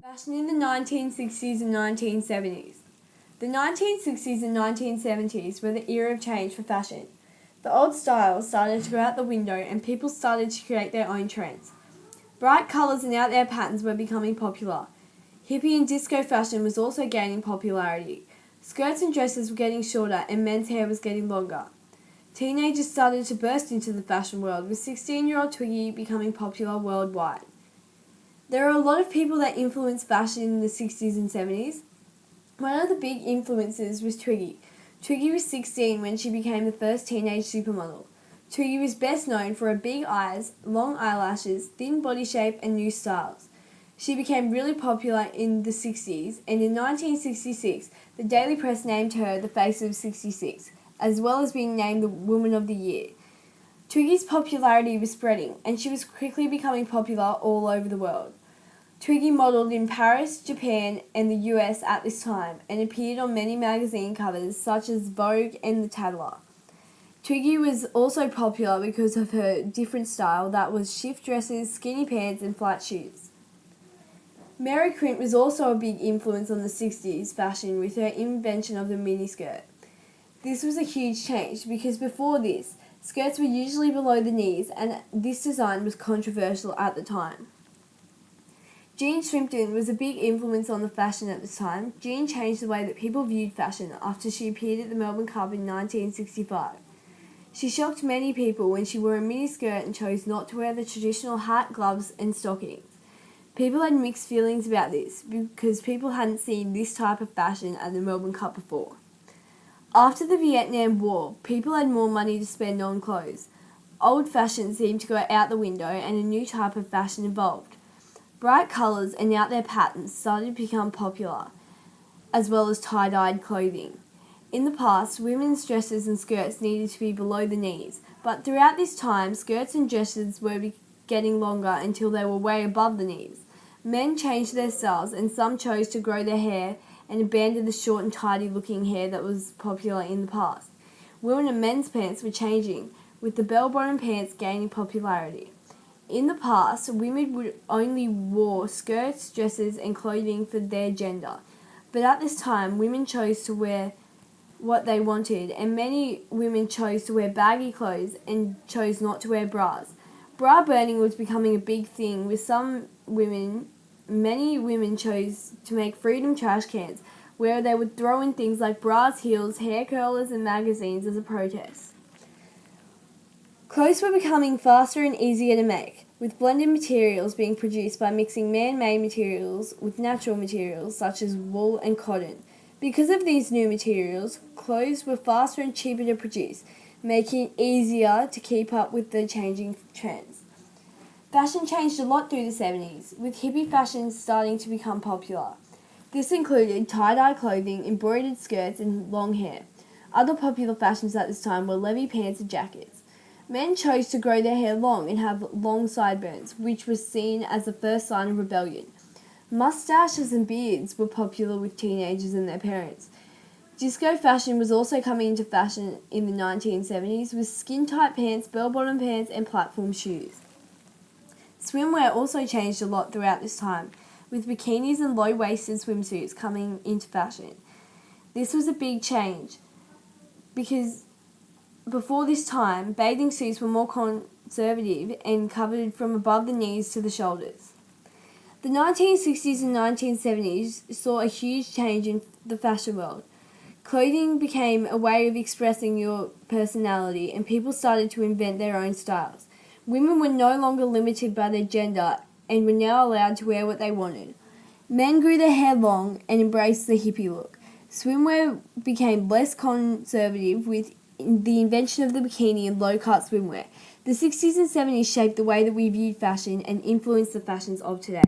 Fashion in the 1960s and 1970s. The 1960s and 1970s were the era of change for fashion. The old styles started to go out the window and people started to create their own trends. Bright colours and out there patterns were becoming popular. Hippie and disco fashion was also gaining popularity. Skirts and dresses were getting shorter and men's hair was getting longer. Teenagers started to burst into the fashion world, with 16-year-old Twiggy becoming popular worldwide. There are a lot of people that influenced fashion in the 60s and 70s. One of the big influences was Twiggy. Twiggy was 16 when she became the first teenage supermodel. Twiggy was best known for her big eyes, long eyelashes, thin body shape and new styles. She became really popular in the 60s, and in 1966 the Daily Press named her the Face of 66, as well as being named the Woman of the Year. Twiggy's popularity was spreading, and she was quickly becoming popular all over the world. Twiggy modelled in Paris, Japan, and the US at this time, and appeared on many magazine covers such as Vogue and The Tatler. Twiggy was also popular because of her different style that was shift dresses, skinny pants, and flat shoes. Mary Quint was also a big influence on the 60s fashion with her invention of the miniskirt. This was a huge change because before this, skirts were usually below the knees, and this design was controversial at the time. Jean Shrimpton was a big influence on the fashion at this time. Jean changed the way that people viewed fashion after she appeared at the Melbourne Cup in 1965. She shocked many people when she wore a miniskirt and chose not to wear the traditional hat, gloves and stockings. People had mixed feelings about this because people hadn't seen this type of fashion at the Melbourne Cup before. After the Vietnam War, people had more money to spend on clothes. Old fashion seemed to go out the window and a new type of fashion evolved. Bright colours and out there patterns started to become popular, as well as tie-dyed clothing. In the past, women's dresses and skirts needed to be below the knees, but throughout this time, skirts and dresses were getting longer until they were way above the knees. Men changed their styles, and some chose to grow their hair and abandoned the short and tidy looking hair that was popular in the past. Women and men's pants were changing, with the bell-bottom pants gaining popularity. In the past, women would only wore skirts, dresses and clothing for their gender, but at this time women chose to wear what they wanted, and many women chose to wear baggy clothes and chose not to wear bras. Bra burning was becoming a big thing with many women chose to make freedom trash cans where they would throw in things like bras, heels, hair curlers and magazines as a protest. Clothes were becoming faster and easier to make, with blended materials being produced by mixing man-made materials with natural materials such as wool and cotton. Because of these new materials, clothes were faster and cheaper to produce, making it easier to keep up with the changing trends. Fashion changed a lot through the 70s, with hippie fashion starting to become popular. This included tie-dye clothing, embroidered skirts and long hair. Other popular fashions at this time were levy pants and jackets. Men chose to grow their hair long and have long sideburns, which was seen as the first sign of rebellion. Mustaches and beards were popular with teenagers and their parents. Disco fashion was also coming into fashion in the 1970s with skin-tight pants, bell-bottom pants and platform shoes. Swimwear also changed a lot throughout this time, with bikinis and low-waisted swimsuits coming into fashion. This was a big change because before this time, bathing suits were more conservative and covered from above the knees to the shoulders. The 1960s and 1970s saw a huge change in the fashion world. Clothing became a way of expressing your personality, and people started to invent their own styles. Women were no longer limited by their gender and were now allowed to wear what they wanted. Men grew their hair long and embraced the hippie look. Swimwear became less conservative with the invention of the bikini and low-cut swimwear. The 60s and 70s shaped the way that we viewed fashion and influenced the fashions of today.